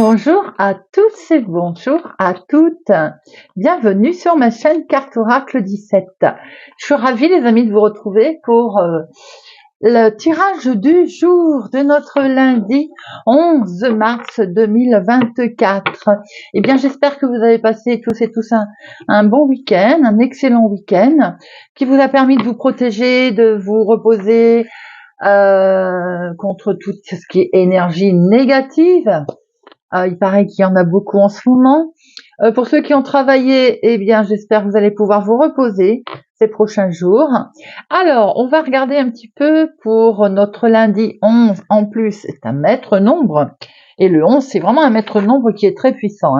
Bonjour à tous et bonjour à toutes. Bienvenue sur ma chaîne Carte Oracle 17. Je suis ravie les amis de vous retrouver pour le tirage du jour de notre lundi 11 mars 2024. Eh bien j'espère que vous avez passé tous et tous un bon week-end, un excellent week-end qui vous a permis de vous protéger, de vous reposer contre tout ce qui est énergie négative. Il paraît qu'il y en a beaucoup en ce moment. Pour ceux qui ont travaillé, eh bien, j'espère que vous allez pouvoir vous reposer ces prochains jours. Alors, on va regarder un petit peu pour notre lundi 11. En plus, c'est un maître nombre. Et le 11, c'est vraiment un maître nombre qui est très puissant.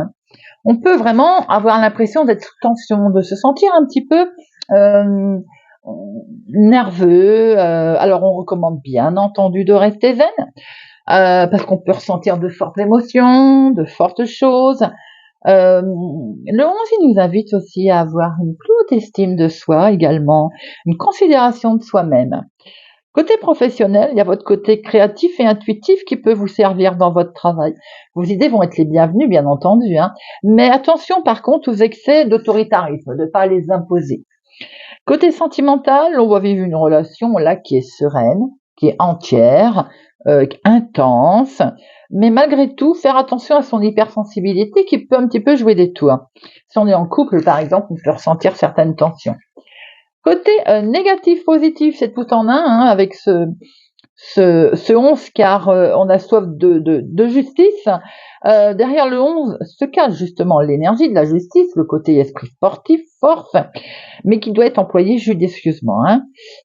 On peut vraiment avoir l'impression d'être sous tension, de se sentir un petit peu nerveux. Alors, on recommande bien entendu de rester zen. Parce qu'on peut ressentir de fortes émotions, de fortes choses. Le 11, il nous invite aussi à avoir une plus haute estime de soi également, une considération de soi-même. Côté professionnel, il y a votre côté créatif et intuitif qui peut vous servir dans votre travail. Vos idées vont être les bienvenues, bien entendu, mais attention par contre aux excès d'autoritarisme, de ne pas les imposer. Côté sentimental, on va vivre une relation là qui est sereine, qui est entière, intense, mais malgré tout, faire attention à son hypersensibilité qui peut un petit peu jouer des tours. Si on est en couple, par exemple, on peut ressentir certaines tensions. Côté négatif, positif, c'est tout en un, avec ce 11, car on a soif de justice. Derrière le 11 se cache justement l'énergie de la justice, le côté esprit sportif, force, mais qui doit être employé judicieusement.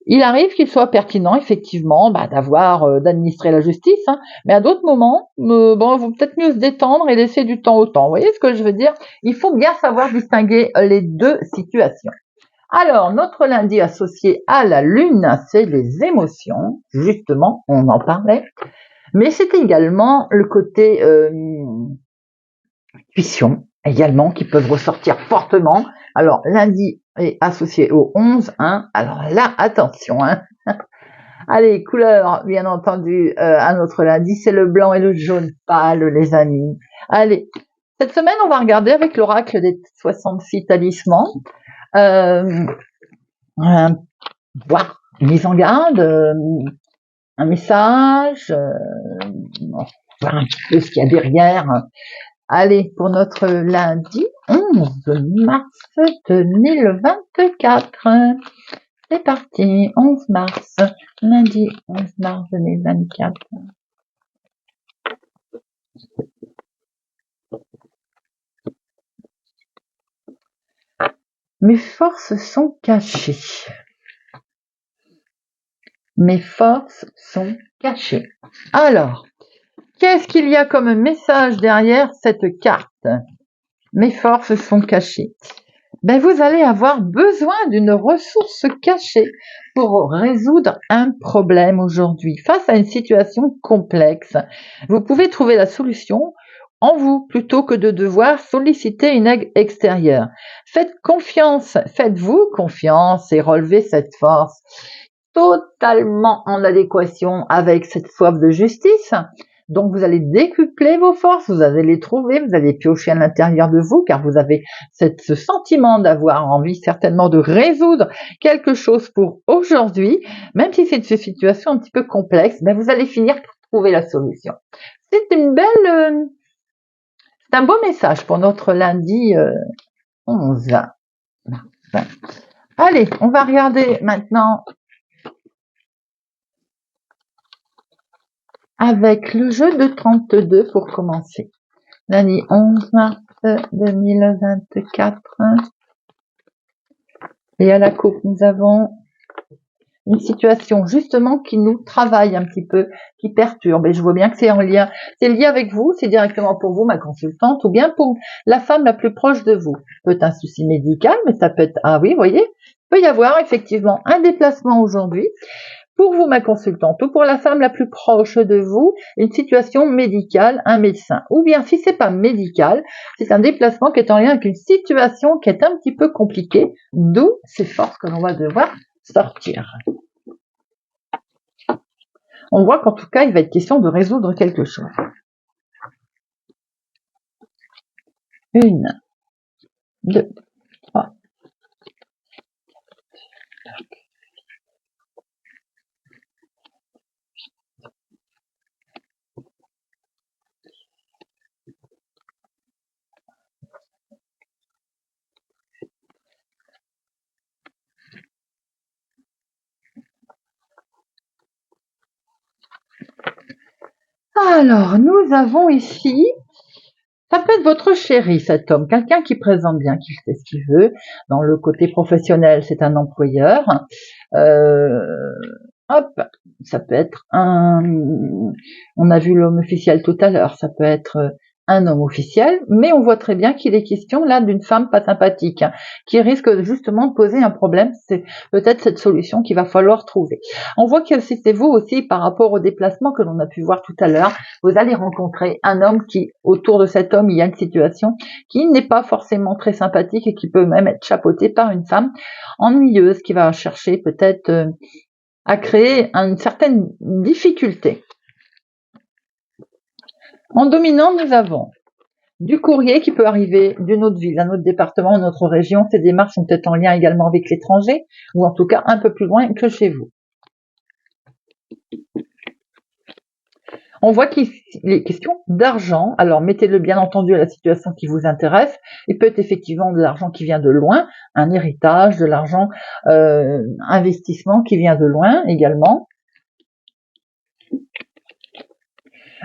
Il arrive qu'il soit pertinent, effectivement, d'administrer la justice, mais à d'autres moments, il vaut peut-être mieux se détendre et laisser du temps au temps. Vous voyez ce que je veux dire? Il faut bien savoir distinguer les deux situations. Alors, notre lundi associé à la lune, c'est les émotions. Justement, on en parlait. Mais c'est également le côté intuition, également, qui peuvent ressortir fortement. Alors, lundi est associé au 11, Alors là, attention, Allez, couleur, bien entendu, à notre lundi, c'est le blanc et le jaune pâle, les amis. Allez, cette semaine, on va regarder avec l'oracle des 66 talismans. Voir une mise en garde, un message, voir un petit peu ce qu'il y a derrière. Allez, pour notre lundi 11 mars 2024. C'est parti, 11 mars, lundi 11 mars 2024. Mes forces sont cachées. Mes forces sont cachées. Alors, qu'est-ce qu'il y a comme message derrière cette carte? Mes forces sont cachées. Vous allez avoir besoin d'une ressource cachée pour résoudre un problème aujourd'hui. Face à une situation complexe, vous pouvez trouver la solution en vous plutôt que de devoir solliciter une aide extérieure. Faites-vous confiance et relevez cette force totalement en adéquation avec cette soif de justice. Donc, vous allez décupler vos forces, vous allez les trouver, vous allez piocher à l'intérieur de vous, car vous avez ce sentiment d'avoir envie certainement de résoudre quelque chose pour aujourd'hui, même si c'est une situation un petit peu complexe, vous allez finir par trouver la solution. C'est un beau message pour notre lundi 11 mars. Allez, on va regarder maintenant avec le jeu de 32 pour commencer. Lundi 11 mars 2024. Et à la coupe, nous avons une situation justement qui nous travaille un petit peu, qui perturbe. Et je vois bien que c'est lié avec vous, c'est directement pour vous, ma consultante, ou bien pour la femme la plus proche de vous. Peut être un souci médical, mais ça peut être, vous voyez, il peut y avoir effectivement un déplacement aujourd'hui. Pour vous, ma consultante, ou pour la femme la plus proche de vous, une situation médicale, un médecin. Ou bien, si c'est pas médical, c'est un déplacement qui est en lien avec une situation qui est un petit peu compliquée, d'où ces forces que l'on va devoir sortir. On voit qu'en tout cas, il va être question de résoudre quelque chose. 1, 2, 3. Alors, nous avons ici, ça peut être votre chéri, cet homme, quelqu'un qui présente bien, qui fait ce qu'il veut. Dans le côté professionnel, c'est un employeur. Hop, ça peut être on a vu l'homme officiel tout à l'heure, ça peut être un homme officiel, mais on voit très bien qu'il est question là d'une femme pas sympathique, qui risque justement de poser un problème. C'est peut-être cette solution qu'il va falloir trouver. On voit que c'était vous aussi par rapport au déplacement que l'on a pu voir tout à l'heure. Vous allez rencontrer un homme qui, autour de cet homme, il y a une situation qui n'est pas forcément très sympathique et qui peut même être chapeautée par une femme ennuyeuse qui va chercher peut-être à créer une certaine difficulté. En dominant, nous avons du courrier qui peut arriver d'une autre ville, d'un autre département, d'une autre région. Ces démarches sont peut-être en lien également avec l'étranger, ou en tout cas un peu plus loin que chez vous. On voit qu'il est question d'argent. Alors, mettez-le bien entendu à la situation qui vous intéresse. Il peut être effectivement de l'argent qui vient de loin, un héritage, de l'argent, investissement qui vient de loin également.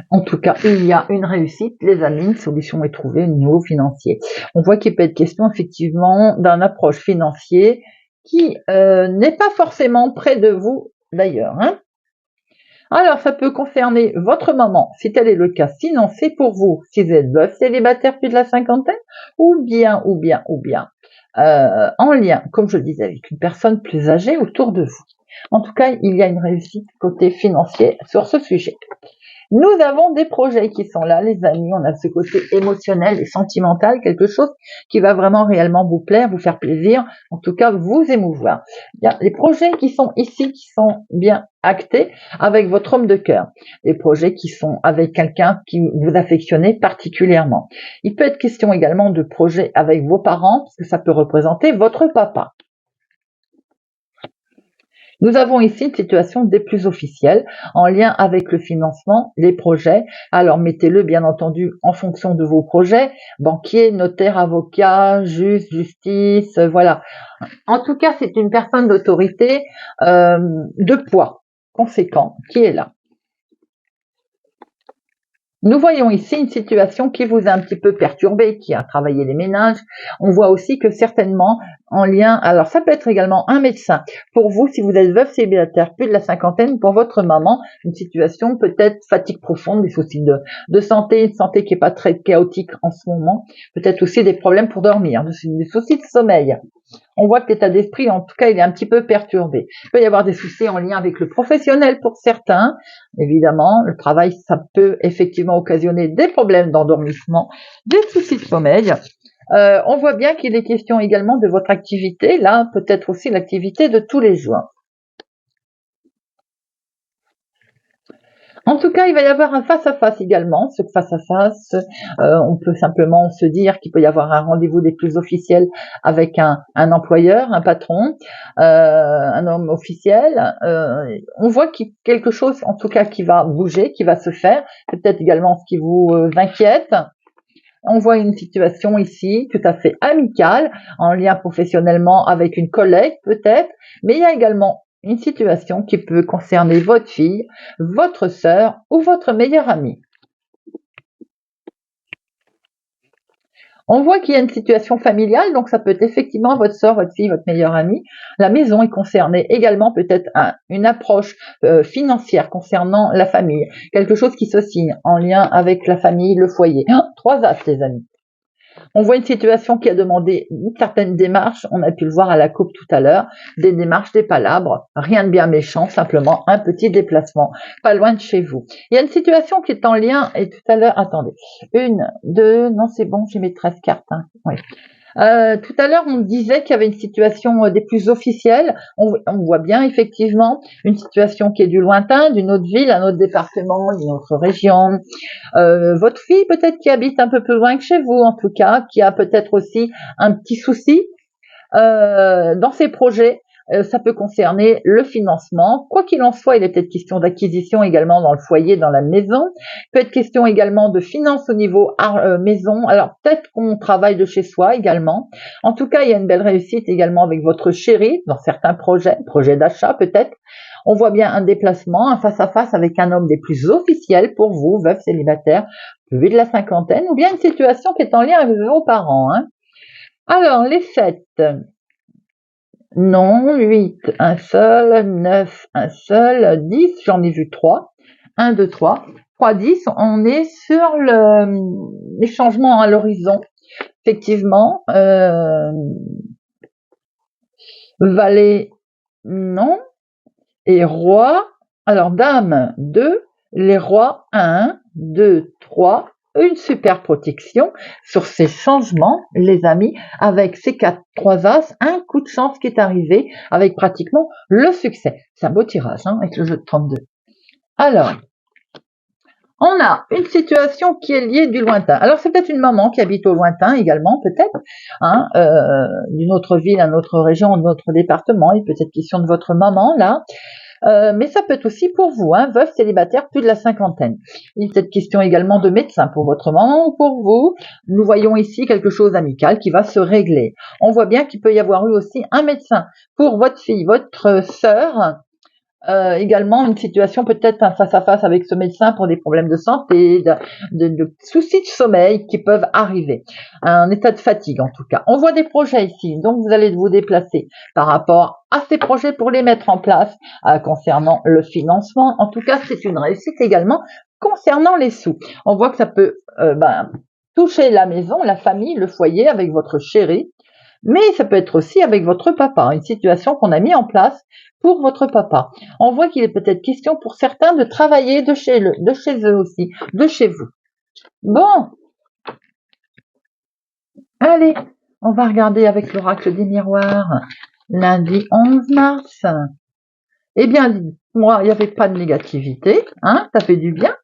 En tout cas, il y a une réussite, les amis, une solution est trouvée au niveau financier. On voit qu'il peut être question effectivement d'un approche financier qui n'est pas forcément près de vous d'ailleurs. Alors, ça peut concerner votre maman, si tel est le cas, sinon c'est pour vous, si vous êtes veuf, célibataire plus de la cinquantaine, ou bien, en lien, comme je le disais, avec une personne plus âgée autour de vous. En tout cas, il y a une réussite côté financier sur ce sujet. Nous avons des projets qui sont là, les amis. On a ce côté émotionnel et sentimental, quelque chose qui va vraiment réellement vous plaire, vous faire plaisir, en tout cas vous émouvoir. Il y a les projets qui sont ici, qui sont bien actés avec votre homme de cœur. Des projets qui sont avec quelqu'un qui vous affectionnez particulièrement. Il peut être question également de projets avec vos parents, parce que ça peut représenter votre papa. Nous avons ici une situation des plus officielles en lien avec le financement, les projets. Alors mettez-le bien entendu en fonction de vos projets, banquier, notaire, avocat, juge, justice, voilà. En tout cas, c'est une personne d'autorité de poids conséquent qui est là. Nous voyons ici une situation qui vous a un petit peu perturbé, qui a travaillé les ménages. On voit aussi que certainement en lien, alors ça peut être également un médecin. Pour vous, si vous êtes veuf célibataire, plus de la cinquantaine, pour votre maman, une situation peut-être fatigue profonde, des soucis de santé, une santé qui est pas très chaotique en ce moment. Peut-être aussi des problèmes pour dormir, des soucis de sommeil. On voit que l'état d'esprit, en tout cas, il est un petit peu perturbé. Il peut y avoir des soucis en lien avec le professionnel pour certains. Évidemment, le travail, ça peut effectivement occasionner des problèmes d'endormissement, des soucis de sommeil. On voit bien qu'il est question également de votre activité, là, peut-être aussi l'activité de tous les jours. En tout cas, il va y avoir un face-à-face également. Ce face-à-face, on peut simplement se dire qu'il peut y avoir un rendez-vous des plus officiels avec un employeur, un patron, un homme officiel. On voit qu'il y a quelque chose, en tout cas, qui va bouger, qui va se faire. Peut-être également ce qui vous inquiète. On voit une situation ici tout à fait amicale, en lien professionnellement avec une collègue peut-être, mais il y a également une situation qui peut concerner votre fille, votre sœur ou votre meilleure amie. On voit qu'il y a une situation familiale, donc ça peut être effectivement votre sœur, votre fille, votre meilleure amie. La maison est concernée également, peut-être une approche financière concernant la famille, quelque chose qui se signe en lien avec la famille, le foyer. 3 as, les amis. On voit une situation qui a demandé une certaine démarche, on a pu le voir à la coupe tout à l'heure, des démarches, des palabres, rien de bien méchant, simplement un petit déplacement, pas loin de chez vous. Il y a une situation qui est en lien, et tout à l'heure, attendez, 1, 2, non c'est bon, j'ai mes 13 cartes, oui. Tout à l'heure, on disait qu'il y avait une situation des plus officielles. On voit bien effectivement une situation qui est du lointain, d'une autre ville, un autre département, d'une autre région. Votre fille peut-être qui habite un peu plus loin que chez vous, en tout cas, qui a peut-être aussi un petit souci dans ses projets. Ça peut concerner le financement. Quoi qu'il en soit, il est peut-être question d'acquisition également dans le foyer, dans la maison. Il peut être question également de finances au niveau maison. Alors peut-être qu'on travaille de chez soi également. En tout cas, il y a une belle réussite également avec votre chéri dans certains projets d'achat peut-être. On voit bien un déplacement, un face-à-face avec un homme des plus officiels pour vous, veuve célibataire, plus de la cinquantaine, ou bien une situation qui est en lien avec vos parents. Alors, les 7. Non, 8, un seul, 9, un seul, 10, j'en ai vu 3. 1, 2, 3. 3, 10, on est sur les changements à l'horizon. Effectivement, valet, non. Et roi, alors dame, 2. Les rois, 1, 2, 3. Une super protection sur ces changements, les amis, avec ces 3 as, un coup de chance qui est arrivé avec pratiquement le succès. C'est un beau tirage avec le jeu de 32. Alors, on a une situation qui est liée du lointain. Alors, c'est peut-être une maman qui habite au lointain également, peut-être, d'une autre ville, d'une autre région, d'un autre département. Il peut être question de votre maman, là. Mais ça peut être aussi pour vous, veuve célibataire, plus de la cinquantaine. Il est peut-être question également de médecin pour votre maman ou pour vous. Nous voyons ici quelque chose d'amical qui va se régler. On voit bien qu'il peut y avoir eu aussi un médecin pour votre fille, votre sœur. Également une situation peut-être un face-à-face avec ce médecin pour des problèmes de santé, de soucis de sommeil qui peuvent arriver. Un état de fatigue en tout cas. On voit des projets ici, donc vous allez vous déplacer par rapport à ces projets pour les mettre en place concernant le financement. En tout cas, c'est une réussite également concernant les sous. On voit que ça peut toucher la maison, la famille, le foyer avec votre chéri. Mais ça peut être aussi avec votre papa, une situation qu'on a mis en place pour votre papa. On voit qu'il est peut-être question pour certains de travailler de chez eux aussi, de chez vous. Bon, allez, on va regarder avec l'oracle des miroirs. Lundi 11 mars. Eh bien, moi, il n'y avait pas de négativité, ça fait du bien.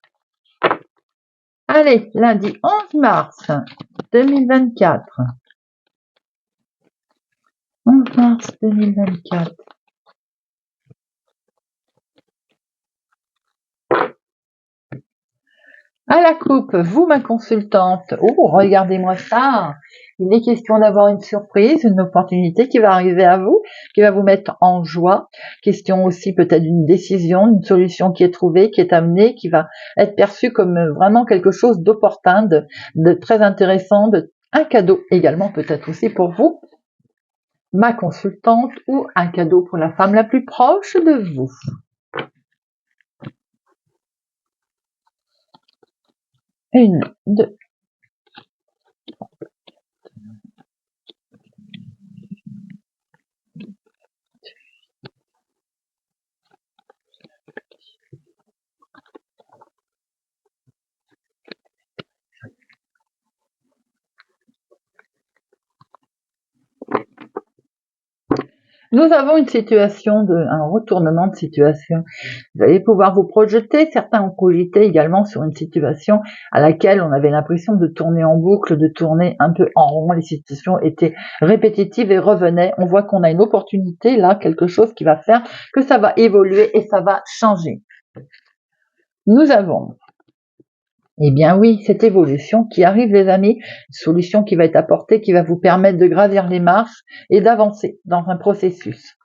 Allez, lundi 11 mars 2024. 11 mars 2024. À la coupe, vous, ma consultante. Oh, regardez-moi ça. Il est question d'avoir une surprise, une opportunité qui va arriver à vous, qui va vous mettre en joie. Question aussi peut-être d'une décision, d'une solution qui est trouvée, qui est amenée, qui va être perçue comme vraiment quelque chose d'opportun, de très intéressant, un cadeau également peut-être aussi pour vous, ma consultante, ou un cadeau pour la femme la plus proche de vous. Une, deux. Nous avons une situation un retournement de situation. Vous allez pouvoir vous projeter. Certains ont cogité également sur une situation à laquelle on avait l'impression de tourner en boucle, de tourner un peu en rond. Les situations étaient répétitives et revenaient. On voit qu'on a une opportunité là, quelque chose qui va faire que ça va évoluer et ça va changer. Nous avons Eh bien oui, cette évolution qui arrive, les amis, une solution qui va être apportée, qui va vous permettre de gravir les marches et d'avancer dans un processus.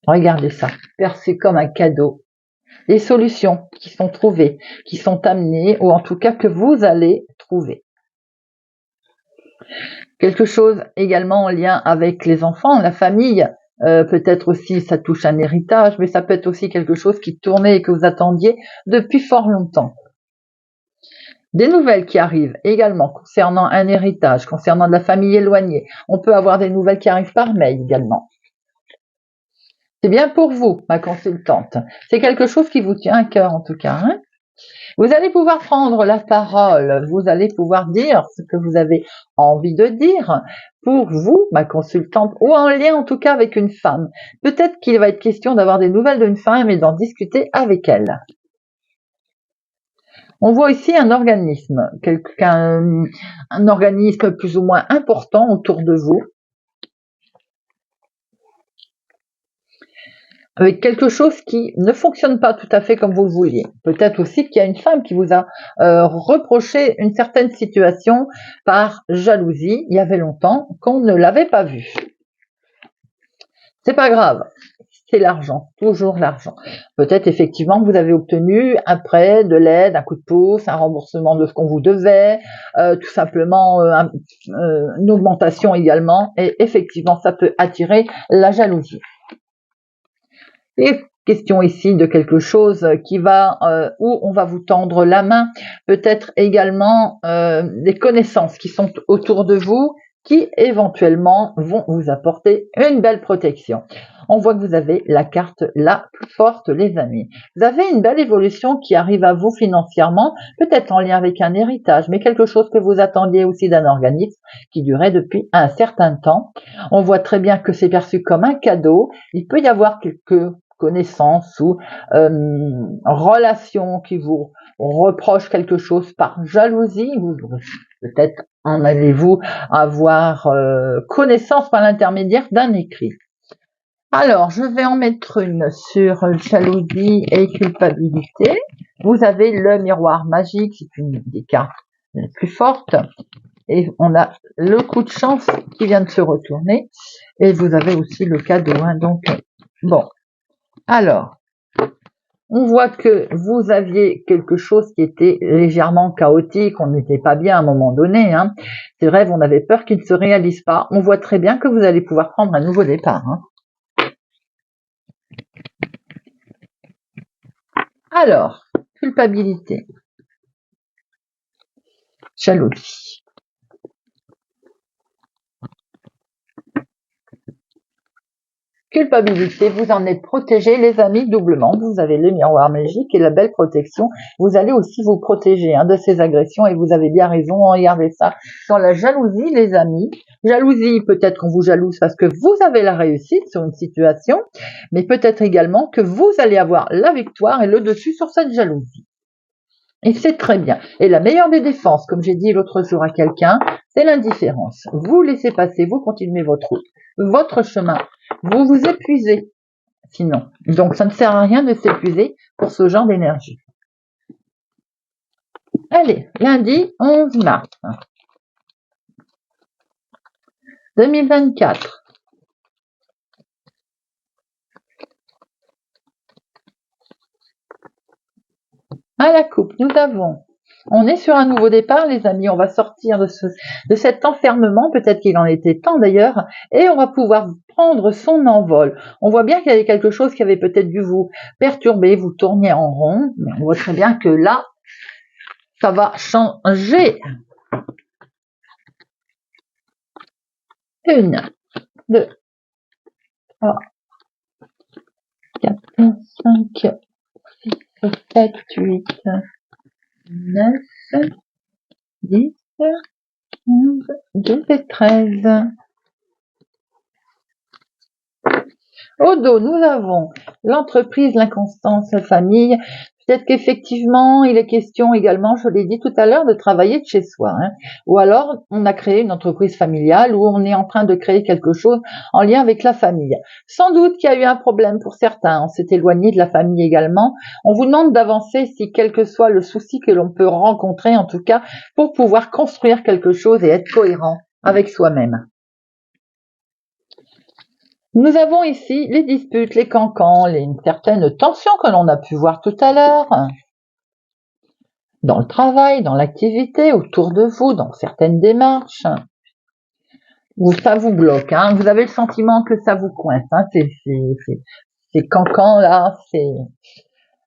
Regardez ça, perçu comme un cadeau. Les solutions qui sont trouvées, qui sont amenées, ou en tout cas que vous allez trouver. Quelque chose également en lien avec les enfants, la famille. Peut-être aussi ça touche un héritage, mais ça peut être aussi quelque chose qui tournait et que vous attendiez depuis fort longtemps. Des nouvelles qui arrivent également concernant un héritage, concernant de la famille éloignée. On peut avoir des nouvelles qui arrivent par mail également. C'est bien pour vous, ma consultante. C'est quelque chose qui vous tient à cœur en tout cas. Vous allez pouvoir prendre la parole, vous allez pouvoir dire ce que vous avez envie de dire pour vous, ma consultante, ou en lien en tout cas avec une femme. Peut-être qu'il va être question d'avoir des nouvelles d'une femme et d'en discuter avec elle. On voit ici un organisme, un organisme plus ou moins important autour de vous, avec quelque chose qui ne fonctionne pas tout à fait comme vous le vouliez. Peut-être aussi qu'il y a une femme qui vous a reproché une certaine situation par jalousie, il y avait longtemps, qu'on ne l'avait pas vue. C'est pas grave, c'est l'argent, toujours l'argent. Peut-être effectivement que vous avez obtenu un prêt, de l'aide, un coup de pouce, un remboursement de ce qu'on vous devait, tout simplement une augmentation également, et effectivement ça peut attirer la jalousie. Et question ici de quelque chose qui va où on va vous tendre la main, peut-être également des connaissances qui sont autour de vous qui éventuellement vont vous apporter une belle protection. On voit que vous avez la carte la plus forte, les amis. Vous avez une belle évolution qui arrive à vous financièrement, peut-être en lien avec un héritage, mais quelque chose que vous attendiez aussi d'un organisme qui durait depuis un certain temps. On voit très bien que c'est perçu comme un cadeau. Il peut y avoir quelques connaissances ou relations qui vous reprochent quelque chose par jalousie. Peut-être en allez-vous avoir connaissance par l'intermédiaire d'un écrit. Alors, je vais en mettre une sur jalousie et culpabilité. Vous avez le miroir magique, c'est une des cartes les plus fortes. Et on a le coup de chance qui vient de se retourner. Et vous avez aussi le cadeau. Hein, donc, bon. Alors, on voit que vous aviez quelque chose qui était légèrement chaotique, on n'était pas bien à un moment donné. Hein. Ces rêves, on avait peur qu'ils ne se réalisent pas. On voit très bien que vous allez pouvoir prendre un nouveau départ. Hein. Alors, culpabilité, jalousie. Culpabilité, vous en êtes protégé, les amis, doublement. Vous avez le miroir magique et la belle protection. Vous allez aussi vous protéger de ces agressions et vous avez bien raison. Regardez ça. Sur la jalousie, les amis. Jalousie, peut-être qu'on vous jalouse parce que vous avez la réussite sur une situation, mais peut-être également que vous allez avoir la victoire et le dessus sur cette jalousie. Et c'est très bien. Et la meilleure des défenses, comme j'ai dit l'autre jour à quelqu'un, c'est l'indifférence. Vous laissez passer, vous continuez votre route, votre chemin. Vous vous épuisez sinon. Donc ça ne sert à rien de s'épuiser pour ce genre d'énergie. Allez, lundi 11 mars 2024. À la coupe, on est sur un nouveau départ, les amis. On va sortir de cet enfermement, peut-être qu'il en était temps d'ailleurs, et on va pouvoir prendre son envol. On voit bien qu'il y avait quelque chose qui avait peut-être dû vous perturber, vous tourner en rond, mais on voit très bien que là, ça va changer. 1, 2, 3, 4, 5, 6, 7, 8, 9, 10, 11, 12 et 13. Au dos, nous avons l'entreprise, l'inconstance, la famille. Peut-être qu'effectivement, il est question également, je l'ai dit tout à l'heure, de travailler de chez soi. Hein. Ou alors, on a créé une entreprise familiale où on est en train de créer quelque chose en lien avec la famille. Sans doute qu'il y a eu un problème pour certains. On s'est éloigné de la famille également. On vous demande d'avancer si quel que soit le souci que l'on peut rencontrer, en tout cas, pour pouvoir construire quelque chose et être cohérent avec soi-même. Nous avons ici les disputes, les cancans, une certaine tension que l'on a pu voir tout à l'heure dans le travail, dans l'activité, autour de vous, dans certaines démarches. Où ça vous bloque, hein. Vous avez le sentiment que ça vous coince, hein. Ces cancans là, c'est...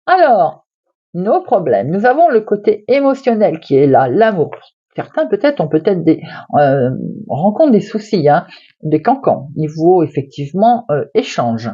Alors, nos problèmes. Nous avons le côté émotionnel qui est là, l'amour. Certains peut-être ont peut-être rencontrent des soucis, hein, des cancans, niveau effectivement échange.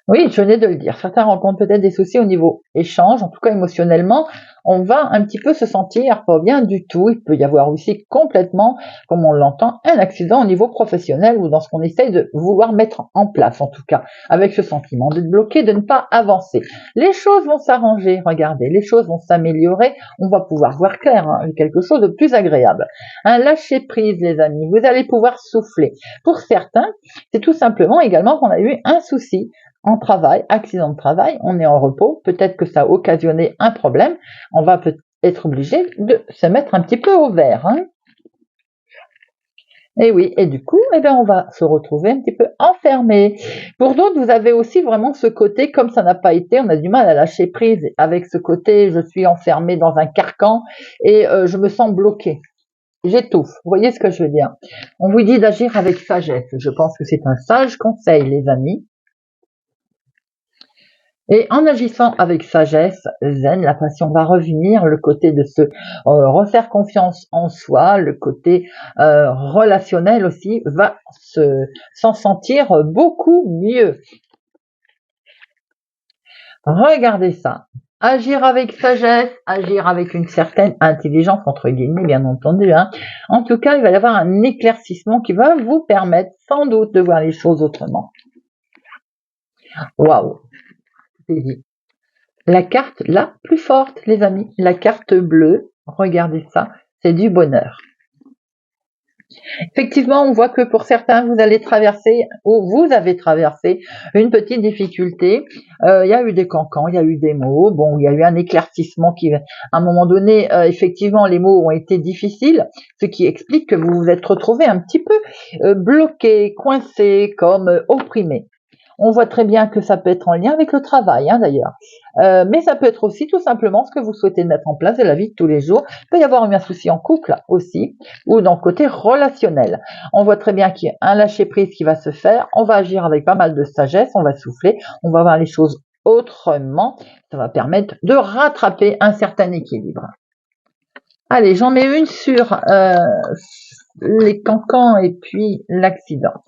Oui, je venais de le dire. Certains rencontrent peut-être des soucis au niveau échange, en tout cas émotionnellement. On va un petit peu se sentir pas bien du tout. Il peut y avoir aussi complètement, comme on l'entend, un accident au niveau professionnel ou dans ce qu'on essaye de vouloir mettre en place, en tout cas, avec ce sentiment d'être bloqué, de ne pas avancer. Les choses vont s'arranger, regardez, les choses vont s'améliorer. On va pouvoir voir clair, hein, quelque chose de plus agréable. Un lâcher prise, les amis. Vous allez pouvoir souffler. Pour certains, c'est tout simplement également qu'on a eu un souci en travail, accident de travail, on est en repos, peut-être que ça a occasionné un problème, on va peut être obligé de se mettre un petit peu au vert. Hein. Et oui, et du coup, eh bien, on va se retrouver un petit peu enfermé. Pour d'autres, vous avez aussi vraiment ce côté, comme ça n'a pas été, on a du mal à lâcher prise avec ce côté, je suis enfermé dans un carcan et je me sens bloqué. J'étouffe. Vous voyez ce que je veux dire? On vous dit d'agir avec sagesse. Je pense que c'est un sage conseil, les amis. Et en agissant avec sagesse, zen, la passion va revenir, le côté de se refaire confiance en soi, le côté relationnel aussi va s'en sentir beaucoup mieux. Regardez ça. Agir avec sagesse, agir avec une certaine intelligence, entre guillemets, bien entendu. Hein. En tout cas, il va y avoir un éclaircissement qui va vous permettre sans doute de voir les choses autrement. Waouh, c'est dit. La carte la plus forte, les amis, la carte bleue, regardez ça, c'est du bonheur. Effectivement, on voit que pour certains, vous allez traverser, ou vous avez traversé une petite difficulté. Il y a eu des cancans, il y a eu des mots, bon, il y a eu un éclaircissement qui, à un moment donné, effectivement, les mots ont été difficiles, ce qui explique que vous vous êtes retrouvé un petit peu bloqué, coincé, comme opprimé. On voit très bien que ça peut être en lien avec le travail, hein, d'ailleurs. Mais ça peut être aussi tout simplement ce que vous souhaitez mettre en place de la vie de tous les jours. Il peut y avoir un souci en couple aussi, ou dans le côté relationnel. On voit très bien qu'il y a un lâcher-prise qui va se faire. On va agir avec pas mal de sagesse, on va souffler, on va voir les choses autrement. Ça va permettre de rattraper un certain équilibre. Allez, j'en mets une sur les cancans et puis l'accident.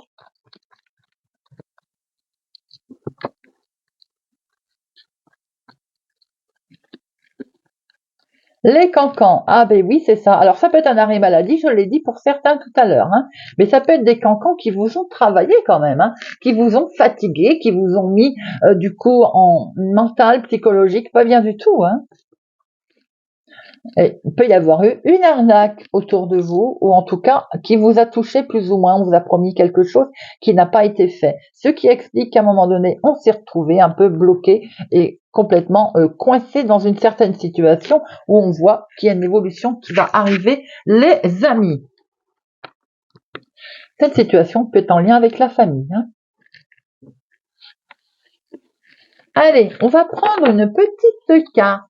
Les cancans, ah ben oui, c'est ça. Alors ça peut être un arrêt maladie, je l'ai dit pour certains tout à l'heure, hein. Mais ça peut être des cancans qui vous ont travaillé quand même, hein, qui vous ont fatigué, qui vous ont mis du coup en mental, psychologique, pas bien du tout. Hein. Et il peut y avoir eu une arnaque autour de vous, ou en tout cas qui vous a touché plus ou moins, on vous a promis quelque chose qui n'a pas été fait. Ce qui explique qu'à un moment donné, on s'est retrouvé un peu bloqué et complètement coincé dans une certaine situation où on voit qu'il y a une évolution qui va arriver, les amis. Cette situation peut être en lien avec la famille. Hein. Allez, on va prendre une petite carte.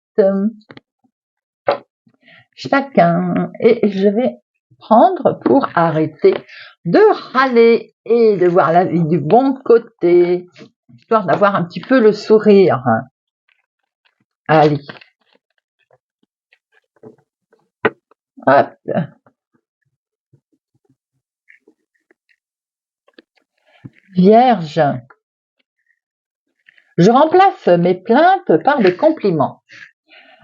Chacun. Et je vais prendre pour arrêter de râler et de voir la vie du bon côté, histoire d'avoir un petit peu le sourire. Allez. Hop. Vierge. Je remplace mes plaintes par des compliments.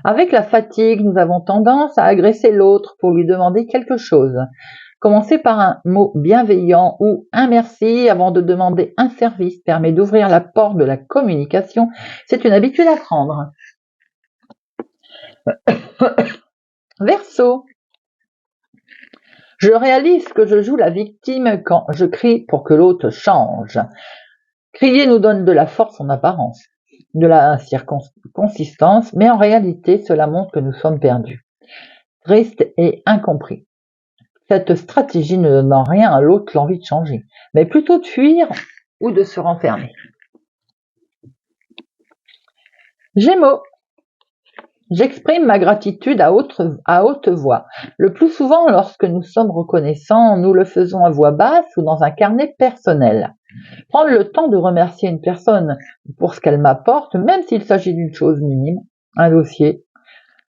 Avec la fatigue, nous avons tendance à agresser l'autre pour lui demander quelque chose. Commencer par un mot bienveillant ou un merci avant de demander un service permet d'ouvrir la porte de la communication. C'est une habitude à prendre. Verseau. Je réalise que je joue la victime quand je crie pour que l'autre change. Crier nous donne de la force en apparence, de la consistance, mais en réalité, cela montre que nous sommes perdus, tristes et incompris. Cette stratégie ne donne en rien à l'autre l'envie de changer, mais plutôt de fuir ou de se renfermer. Gémeaux. J'exprime ma gratitude à haute voix. Le plus souvent, lorsque nous sommes reconnaissants, nous le faisons à voix basse ou dans un carnet personnel. Prendre le temps de remercier une personne pour ce qu'elle m'apporte, même s'il s'agit d'une chose minime, un dossier,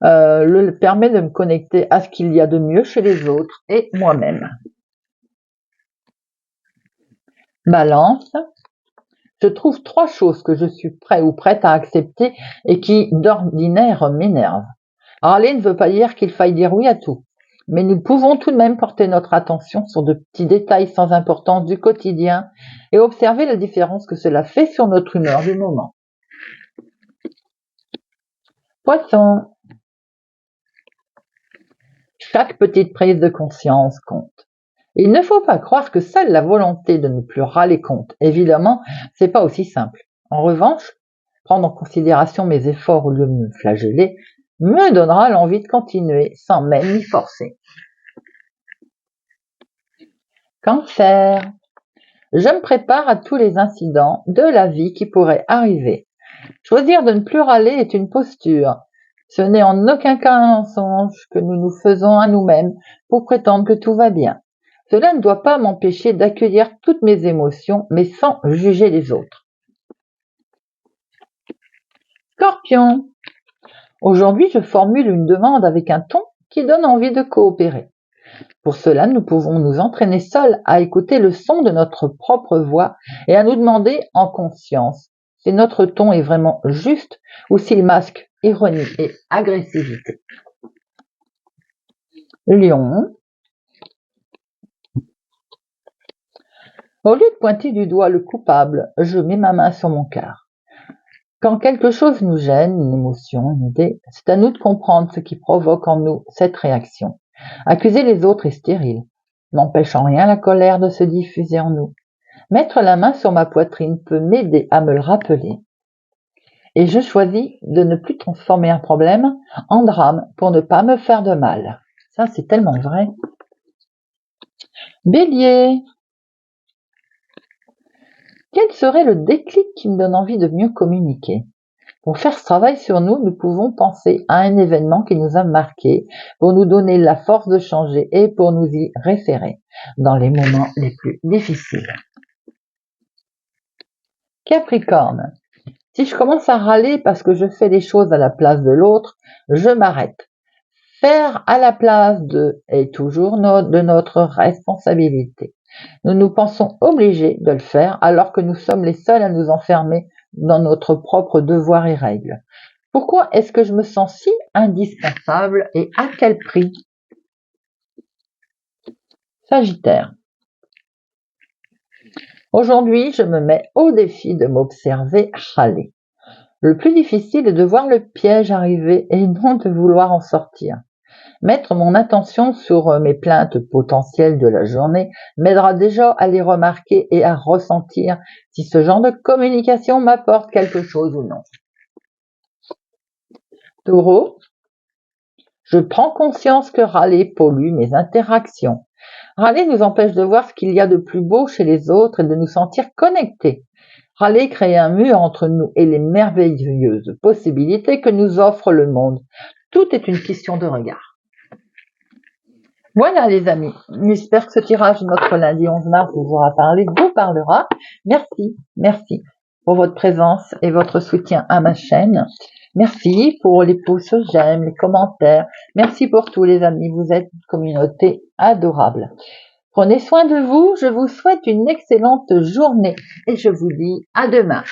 le permet de me connecter à ce qu'il y a de mieux chez les autres et moi-même. Balance. Je trouve 3 choses que je suis prêt ou prête à accepter et qui, d'ordinaire, m'énervent. Râler ne veut pas dire qu'il faille dire oui à tout, mais nous pouvons tout de même porter notre attention sur de petits détails sans importance du quotidien et observer la différence que cela fait sur notre humeur du moment. Poisson. Chaque petite prise de conscience compte. Il ne faut pas croire que seule la volonté de ne plus râler compte. Évidemment, c'est pas aussi simple. En revanche, prendre en considération mes efforts au lieu de me flageller me donnera l'envie de continuer sans même m'y forcer. Cancer. Je me prépare à tous les incidents de la vie qui pourraient arriver. Choisir de ne plus râler est une posture. Ce n'est en aucun cas un mensonge que nous nous faisons à nous-mêmes pour prétendre que tout va bien. Cela ne doit pas m'empêcher d'accueillir toutes mes émotions, mais sans juger les autres. Scorpion. Aujourd'hui, je formule une demande avec un ton qui donne envie de coopérer. Pour cela, nous pouvons nous entraîner seuls à écouter le son de notre propre voix et à nous demander en conscience si notre ton est vraiment juste ou s'il masque ironie et agressivité. Lion. Au lieu de pointer du doigt le coupable, je mets ma main sur mon cœur. Quand quelque chose nous gêne, une émotion, une idée, c'est à nous de comprendre ce qui provoque en nous cette réaction. Accuser les autres est stérile, n'empêche en rien la colère de se diffuser en nous. Mettre la main sur ma poitrine peut m'aider à me le rappeler. Et je choisis de ne plus transformer un problème en drame pour ne pas me faire de mal. Ça, c'est tellement vrai. Bélier. Quel serait le déclic qui me donne envie de mieux communiquer? Pour faire ce travail sur nous, nous pouvons penser à un événement qui nous a marqué pour nous donner la force de changer et pour nous y référer dans les moments les plus difficiles. Capricorne. Si je commence à râler parce que je fais des choses à la place de l'autre, je m'arrête. Faire à la place de est toujours de notre responsabilité. Nous nous pensons obligés de le faire alors que nous sommes les seuls à nous enfermer dans notre propre devoir et règles. Pourquoi est-ce que je me sens si indispensable et à quel prix? Sagittaire. Aujourd'hui, je me mets au défi de m'observer râler. Le plus difficile est de voir le piège arriver et non de vouloir en sortir. Mettre mon attention sur mes plaintes potentielles de la journée m'aidera déjà à les remarquer et à ressentir si ce genre de communication m'apporte quelque chose ou non. Taureau, je prends conscience que râler pollue mes interactions. Râler nous empêche de voir ce qu'il y a de plus beau chez les autres et de nous sentir connectés. Râler crée un mur entre nous et les merveilleuses possibilités que nous offre le monde. Tout est une question de regard. Voilà les amis, j'espère que ce tirage de notre lundi 11 mars vous aura parlé, vous parlera. Merci pour votre présence et votre soutien à ma chaîne. Merci pour les pouces j'aime, les commentaires. Merci pour tous les amis, vous êtes une communauté adorable. Prenez soin de vous, je vous souhaite une excellente journée et je vous dis à demain.